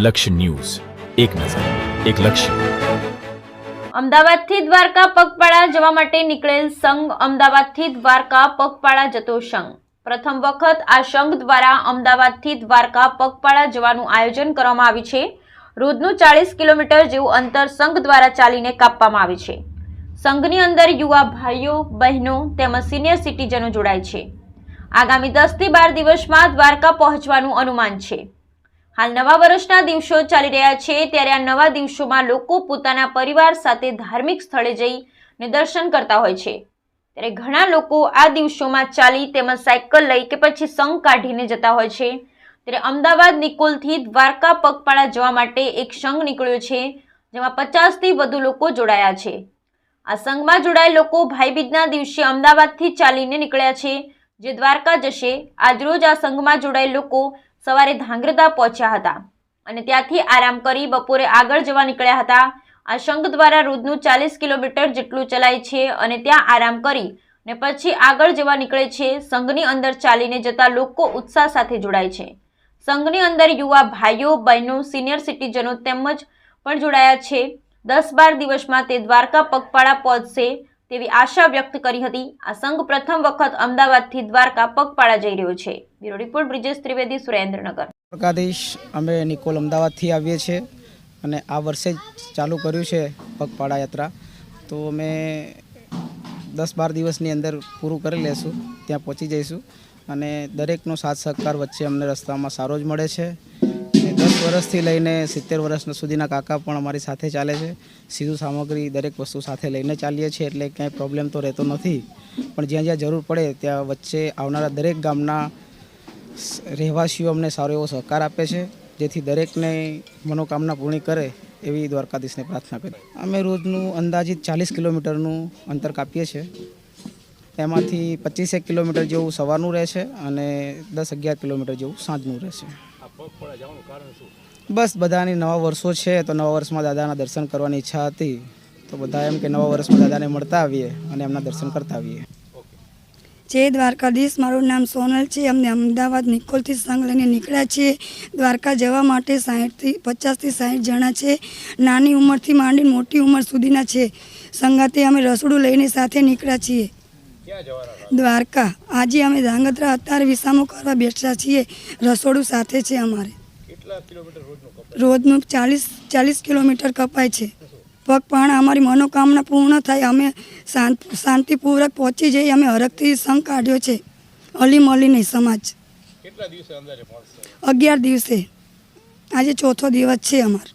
લક્ષ્ય ન્યૂઝ, એક નજર, એક લક્ષ્ય. અમદાવાદથી દ્વારકા પગપાળા જવા માટે નીકળેલ સંઘ અમદાવાદથી દ્વારકા પગપાળા જતો સંઘ. પ્રથમ વખત આ સંઘ દ્વારા અમદાવાદથી દ્વારકા પગપાળા જવાનું આયોજન કરવામાં આવ્યું છે. રોજનું 40 કિલોમીટર જેવું અંતર સંઘ દ્વારા ચાલીને કાપવામાં આવે છે. સંઘની અંદર યુવા ભાઈઓ બહેનો તેમજ સિનિયર સિટીઝનો જોડાય છે. આગામી 10 થી 12 દિવસમાં દ્વારકા પહોંચવાનું અનુમાન છે. હાલ નવા વર્ષના દિવસો ચાલી રહ્યા છે, ત્યારે આ નવા દિવસોમાં લોકો પોતાના પરિવાર સાથે ધાર્મિક સ્થળે જઈને દર્શન કરતા હોય છે. ત્યારે ઘણા લોકો આ દિવસોમાં ચાલી તેમજ સાયકલ લઈ કે પછી સંઘ કાઢીને જતા હોય છે. ત્યારે અમદાવાદ નિકોલથી દ્વારકા પગપાળા જવા માટે એક સંઘ નીકળ્યો છે, જેમાં 50 થી વધુ લોકો જોડાયા છે. આ સંઘમાં જોડાયેલ લોકો ભાઈબીજના દિવસે અમદાવાદથી ચાલીને નીકળ્યા છે, જે દ્વારકા જશે. આજરોજ આ સંઘમાં જોડાયેલ લોકો સવારે ધાંગ્રધા પહોંચ્યા હતા અને ત્યાંથી આરામ કરી બપોરે આગળ જવા નીકળ્યા હતા. આ સંઘ દ્વારા રોજનું 40 કિલોમીટર જેટલું ચલાય છે અને ત્યાં આરામ કરી ને પછી આગળ જવા નીકળે છે. સંઘની અંદર ચાલીને જતા લોકો ઉત્સાહ સાથે જોડાય છે. સંઘની અંદર યુવા ભાઈઓ બહેનો સિનિયર સિટીઝનો તેમજ પણ જોડાયા છે. 10-12 દિવસમાં તે દ્વારકા પગપાળા પહોંચશે તેવી આશા વ્યક્ત કરી હતી. આ સંઘ પ્રથમ વખત અમદાવાદથી દ્વારકા પગપાળા જઈ રહ્યો છે. Bureau report Brijesh Trivedi, Surendranagar. દ્વારકાધીશ અમે નિકોલ અમદાવાદથી આવીએ છીએ અને આ વર્ષે જ ચાલુ કર્યું છે પગપાળા યાત્રા. તો અમે 10-12 દિવસની અંદર પૂરું કરી લેશું, ત્યાં પહોંચી જઈશું અને દરેકનો સાથ સહકાર વચ્ચે અમને રસ્તામાં સારો જ મળે છે. 10 વર્ષથી લઈને 70 વર્ષ સુધીના કાકા પણ અમારી સાથે ચાલે છે. સીધું સામગ્રી દરેક વસ્તુ સાથે લઈને ચાલીએ છીએ, એટલે ક્યાંય પ્રોબ્લેમ તો રહેતો નથી. પણ જ્યાં જ્યાં જરૂર પડે ત્યાં વચ્ચે આવનારા દરેક ગામના રહેવાસીઓ અમને સારો એવો સહકાર આપે છે, જેથી દરેકને મનોકામના પૂર્ણ કરે એવી દ્વારકાધીશને પ્રાર્થના કરી. અમે રોજનું અંદાજિત 40 કિલોમીટરનું અંતર કાપીએ છીએ. એમાંથી 25 કિલોમીટર જેવું સવારનું રહે છે અને 10-11 કિલોમીટર જેવું સાંજનું રહે છે. બસ બધાની નવા વર્ષો છે, તો નવા વર્ષમાં દાદાના દર્શન કરવાની ઈચ્છા હતી, તો બધા એમ કે નવા વર્ષમાં દાદાને મળતા આવીએ અને એમના દર્શન કરતા આવીએ. જય દ્વારકાધીશ. મારું નામ સોનલ છે. અમને અમદાવાદ નિકોલથી સંઘ લઈને નીકળ્યા છીએ. દ્વારકા જવા માટે 50 થી 60 જણા છે. નાની ઉંમરથી માંડીને મોટી ઉંમર સુધીના છે. સંગાતે અમે રસોડું લઈને સાથે નીકળ્યા છીએ દ્વારકા. આજે અમે ધાંગધ્રા અત્યારે વિસામો કરવા બેઠા છીએ. રસોડું સાથે છે અમારે. રોજનું 40 કિલોમીટર કપાય છે. પગપાળા અમારી મનોકામના પૂર્ણ થાય, અમે શાંતિપૂર્વક પહોંચી જઈએ. અમે હરખથી સંઘ કાઢ્યો છે અલી મલીની સમાજ. 11 દિવસે. આજે ચોથો દિવસ છે અમારો.